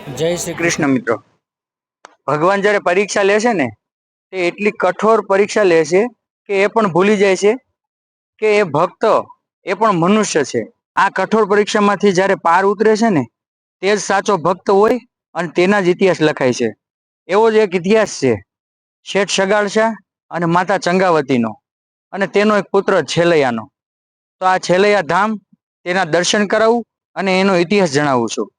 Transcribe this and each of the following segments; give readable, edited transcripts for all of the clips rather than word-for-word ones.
જય શ્રી કૃષ્ણ મિત્રો। ભગવાન જ્યારે પરીક્ષા લે છે ને તે એટલી કઠોર પરીક્ષા લે છે કે એ પણ ભૂલી જાય છે કે એ ભક્ત એ પણ મનુષ્ય છે। આ કઠોર પરીક્ષામાંથી જ્યારે પાર ઉતરે છે ને તે જ સાચો ભક્ત હોય અને તેના જ ઇતિહાસ લખાય છે। એવો જ એક ઇતિહાસ છે શેઠ સગાળશા અને માતા ચંગાવતીનો અને તેનો એક પુત્ર છેલૈયાનો। તો આ છેલૈયા ધામ તેના દર્શન કરાવું અને એનો ઇતિહાસ જણાવું છું।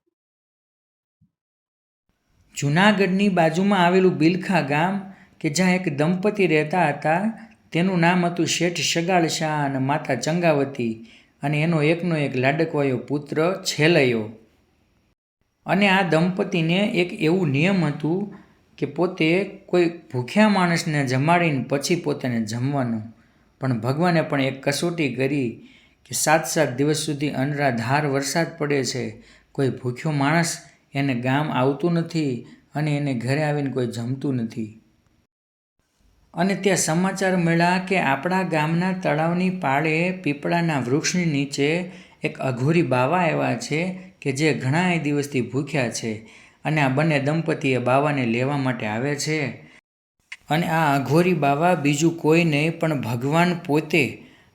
જૂનાગઢની બાજુમાં આવેલું બિલખા ગામ કે જ્યાં એક દંપતી રહેતા હતા, તેનું નામ હતું શેઠ સગાળશા અને માતા ચંગાવતી, અને એનો એકનો એક લાડકવાયો પુત્ર છેલૈયો। અને આ દંપતીને એક એવું નિયમ હતું કે પોતે કોઈ ભૂખ્યા માણસને જમાડીને પછી પોતાને જમવાનું। પણ ભગવાને પણ એક કસોટી કરી કે 7 દિવસ સુધી અનરાધાર વરસાદ પડે છે, કોઈ ભૂખ્યો માણસ એને ગામ આવતું નથી અને એને ઘરે આવીને કોઈ જમતું નથી। અને ત્યાં સમાચાર મળ્યા કે આપણા ગામના તળાવની પાળે પીપળાના વૃક્ષની નીચે એક અઘોરી બાવા આવ્યા છે કે જે ઘણા દિવસથી ભૂખ્યા છે, અને આ બંને દંપતીએ બાવાને લેવા માટે આવે છે। અને આ અઘોરી બાવા બીજું કોઈ નહીં પણ ભગવાન પોતે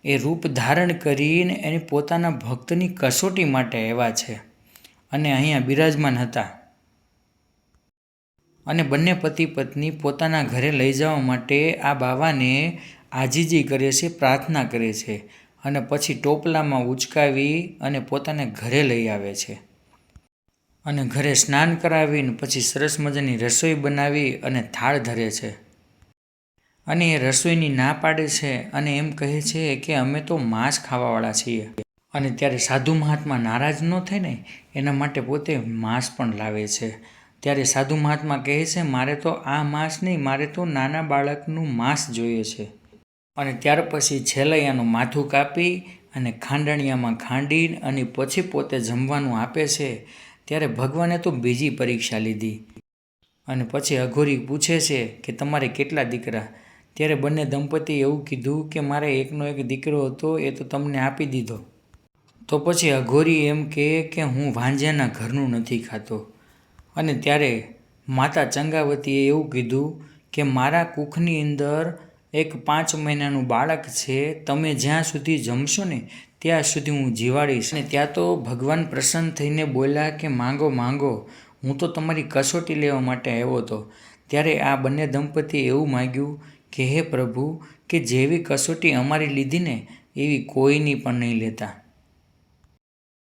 એ રૂપ ધારણ કરીને એની પોતાના ભક્તની કસોટી માટે આવ્યા છે અને અહીંયા બિરાજમાન હતા। અને બંને પતિ પત્ની પોતાના ઘરે લઈ જવા માટે આ બાવાને આજીજી કરે છે, પ્રાર્થના કરે છે, અને પછી ટોપલામાં ઉચકાવી અને પોતાને ઘરે લઈ આવે છે। અને ઘરે સ્નાન કરાવીને પછી સરસ મજાની રસોઈ બનાવી અને થાળ ધરે છે। અને એ રસોઈની ના પાડે છે અને એમ કહે છે કે અમે તો માંસ ખાવાવાળા છીએ। અને ત્યારે સાધુ મહાત્મા નારાજ ન થાય ને એના માટે પોતે માંસ પણ લાવે છે। ત્યારે સાધુ મહાત્મા કહે છે, મારે તો આ માંસ નહીં, મારે તો નાના બાળકનું માંસ જોઈએ છે। અને ત્યાર પછી છેલૈયાનું માથું કાપી અને ખાંડણિયામાં ખાંડી અને પછી પોતે જમવાનું આપે છે। ત્યારે ભગવાને તો બીજી પરીક્ષા લીધી અને પછી અઘોરી પૂછે છે કે તમારે કેટલા દીકરા? ત્યારે બંને દંપતી એવું કીધું કે મારે એકનો એક દીકરો હતો, એ તો તમને આપી દીધો। તો પછી અઘોરી એમ કહે કે હું ભાંજ્યાના ઘરનું નથી ખાતો। અને ત્યારે માતા ચંગાવતીએ એવું કીધું કે મારા કુખની અંદર એક 5 મહિનાનું બાળક છે, તમે જ્યાં સુધી જમશો ને ત્યાં સુધી હું જીવાડીશ। અને ત્યાં તો ભગવાન પ્રસન્ન થઈને બોલ્યા કે માંગો માંગો, હું તો તમારી કસોટી લેવા માટે આવ્યો હતો। ત્યારે આ બંને દંપતીએ એવું માગ્યું કે હે પ્રભુ, કે જેવી કસોટી અમારી લીધી ને એવી કોઈની પણ નહીં લેતા।